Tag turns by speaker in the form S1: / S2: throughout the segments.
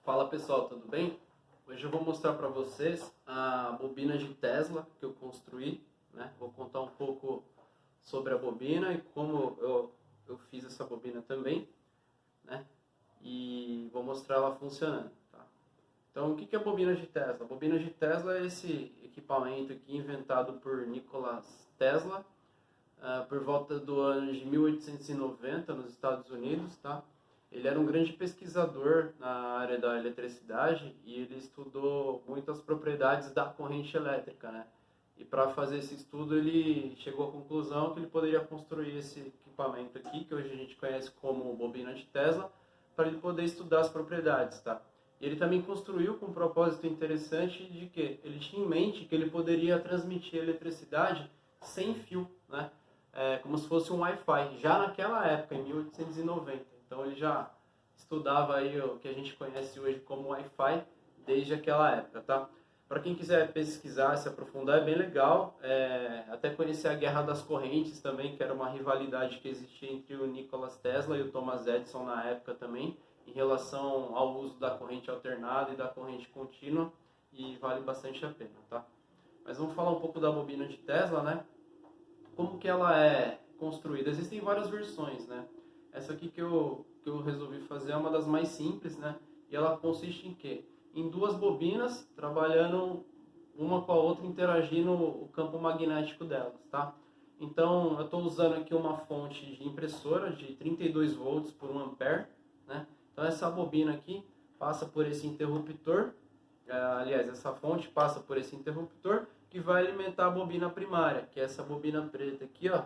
S1: Fala pessoal, tudo bem? Hoje eu vou mostrar para vocês a bobina de Tesla que eu construí, né? Vou contar um pouco sobre a bobina e como eu fiz essa bobina também, né? E vou mostrar ela funcionando, tá? Então, o que é a bobina de Tesla? A bobina de Tesla é esse equipamento aqui inventado por Nikola Tesla por volta do ano de 1890 nos Estados Unidos, tá? Ele era um grande pesquisador na área da eletricidade e ele estudou muitas propriedades da corrente elétrica, né? E para fazer esse estudo ele chegou à conclusão que ele poderia construir esse equipamento aqui, que hoje a gente conhece como bobina de Tesla, para ele poder estudar as propriedades, tá? E ele também construiu com um propósito interessante de que ele tinha em mente que ele poderia transmitir eletricidade sem fio, né? Como se fosse um Wi-Fi, já naquela época, em 1890. Então ele já estudava aí o que a gente conhece hoje como Wi-Fi desde aquela época, tá? Para quem quiser pesquisar, se aprofundar, é bem legal. Até conhecer a Guerra das Correntes também, que era uma rivalidade que existia entre o Nikola Tesla e o Thomas Edison na época também, em relação ao uso da corrente alternada e da corrente contínua, e vale bastante a pena, tá? Mas vamos falar um pouco da bobina de Tesla, né? Como que ela é construída? Existem várias versões, né? Essa aqui que eu resolvi fazer é uma das mais simples, né? E ela consiste em quê? Em duas bobinas trabalhando uma com a outra, interagindo o campo magnético delas, tá? Então, eu estou usando aqui uma fonte de impressora de 32 volts por 1 ampere, né? Então, essa bobina aqui passa por esse interruptor, aliás, essa fonte passa por esse interruptor que vai alimentar a bobina primária, que é essa bobina preta aqui, ó,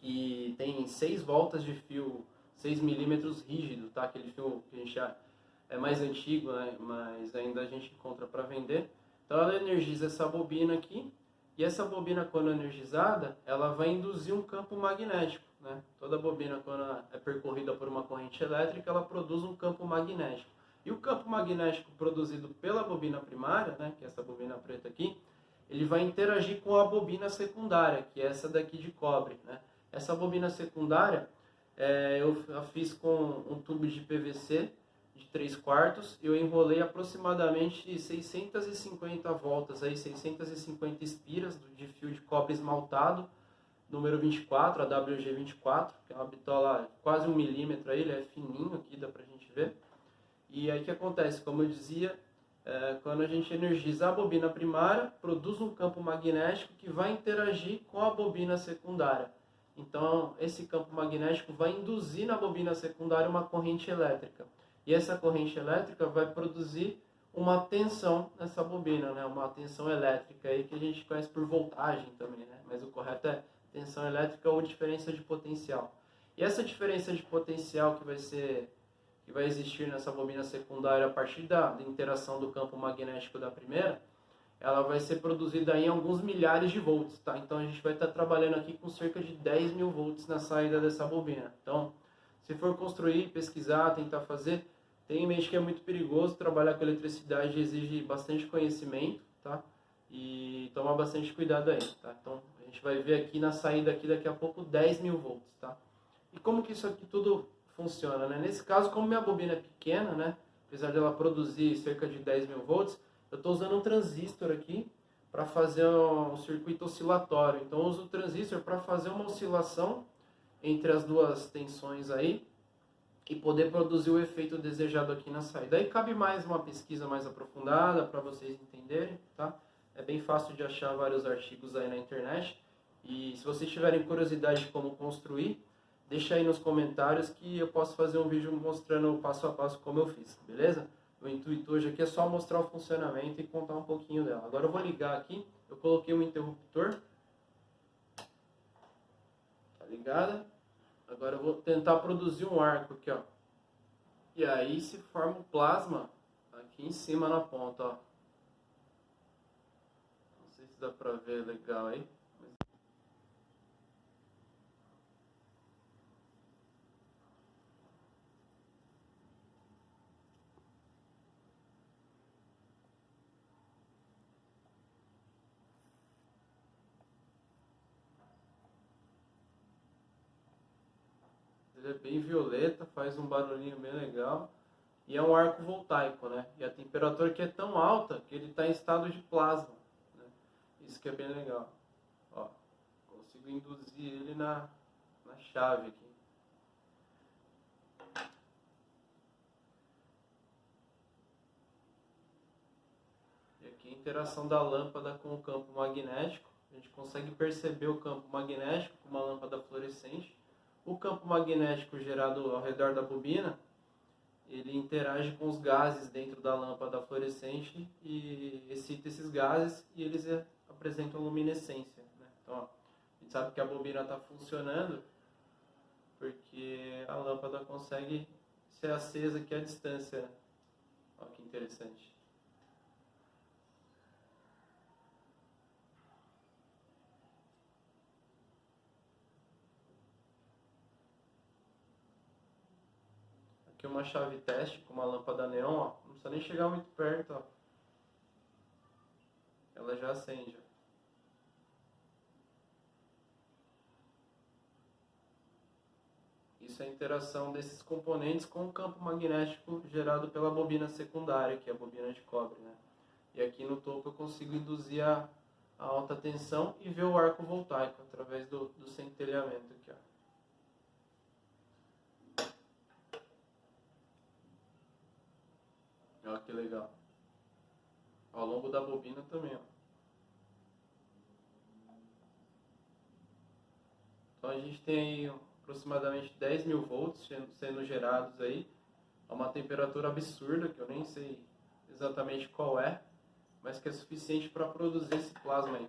S1: que tem 6 voltas de fio 6 milímetros rígido, tá? Aquele fio que a gente já é mais antigo, né? Mas ainda a gente encontra para vender. Então ela energiza essa bobina aqui, e essa bobina, quando energizada, ela vai induzir um campo magnético, né? Toda bobina, quando é percorrida por uma corrente elétrica, ela produz um campo magnético. E o campo magnético produzido pela bobina primária, né, que é essa bobina preta aqui, ele vai interagir com a bobina secundária, que é essa daqui de cobre, né? Essa bobina secundária eu fiz com um tubo de PVC de 3/4, eu enrolei aproximadamente 650 voltas, aí, 650 espiras de fio de cobre esmaltado, número 24, a WG24, que é uma bitola quase 1 milímetro, aí, ele é fininho aqui, dá pra gente ver. E aí o que acontece? Como eu dizia, quando a gente energiza a bobina primária, produz um campo magnético que vai interagir com a bobina secundária. Então, esse campo magnético vai induzir na bobina secundária uma corrente elétrica. E essa corrente elétrica vai produzir uma tensão nessa bobina, né? Uma tensão elétrica aí que a gente conhece por voltagem também, né? Mas o correto é tensão elétrica ou diferença de potencial. E essa diferença de potencial que vai existir nessa bobina secundária a partir da interação do campo magnético da primeira, ela vai ser produzida em alguns milhares de volts, tá? Então a gente vai estar trabalhando aqui com cerca de 10 mil volts na saída dessa bobina. Então, se for construir, pesquisar, tentar fazer, tenha em mente que é muito perigoso. Trabalhar com eletricidade exige bastante conhecimento, tá? E tomar bastante cuidado aí, tá? Então a gente vai ver aqui na saída aqui daqui a pouco 10 mil volts, tá? E como que isso aqui tudo funciona, né? Nesse caso, como minha bobina é pequena, né? Apesar dela produzir cerca de 10 mil volts, eu estou usando um transistor aqui para fazer um circuito oscilatório. Então eu uso o transistor para fazer uma oscilação entre as duas tensões aí e poder produzir o efeito desejado aqui na saída. Aí cabe mais uma pesquisa mais aprofundada para vocês entenderem, tá? É bem fácil de achar vários artigos aí na internet. E se vocês tiverem curiosidade de como construir, deixa aí nos comentários que eu posso fazer um vídeo mostrando passo a passo como eu fiz, beleza? O intuito hoje aqui é só mostrar o funcionamento e contar um pouquinho dela. Agora eu vou ligar aqui, eu coloquei um interruptor, tá ligado? Agora eu vou tentar produzir um arco aqui, ó. E aí se forma o plasma aqui em cima na ponta, ó. Não sei se dá pra ver legal aí. Ele é bem violeta, faz um barulhinho bem legal. E é um arco voltaico, né? E a temperatura aqui é tão alta que ele está em estado de plasma, né? Isso que é bem legal. Ó, consigo induzir ele na chave aqui. E aqui a interação da lâmpada com o campo magnético. A gente consegue perceber o campo magnético com uma lâmpada fluorescente. O campo magnético gerado ao redor da bobina, ele interage com os gases dentro da lâmpada fluorescente e excita esses gases e eles apresentam luminescência, né? Então, ó, a gente sabe que a bobina está funcionando porque a lâmpada consegue ser acesa aqui à distância. Olha que interessante. Aqui uma chave teste com uma lâmpada neon, ó. Não precisa nem chegar muito perto, ó. Ela já acende, ó. Isso é a interação desses componentes com o campo magnético gerado pela bobina secundária, que é a bobina de cobre, né? E aqui no topo eu consigo induzir a alta tensão e ver o arco voltaico através do centelhamento aqui, ó. Olha que legal. Ao longo da bobina também, ó. Então a gente tem aí aproximadamente 10.000 volts sendo gerados aí a uma temperatura absurda, que eu nem sei exatamente qual é, mas que é suficiente para produzir esse plasma aí.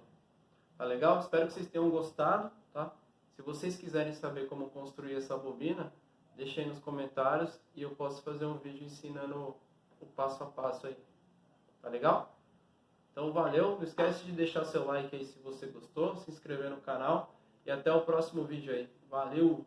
S1: Tá legal? Espero que vocês tenham gostado, tá? Se vocês quiserem saber como construir essa bobina, deixem aí nos comentários e eu posso fazer um vídeo ensinando o passo a passo aí. Tá legal? Então valeu, não esquece de deixar seu like aí se você gostou, se inscrever no canal e até o próximo vídeo aí. Valeu!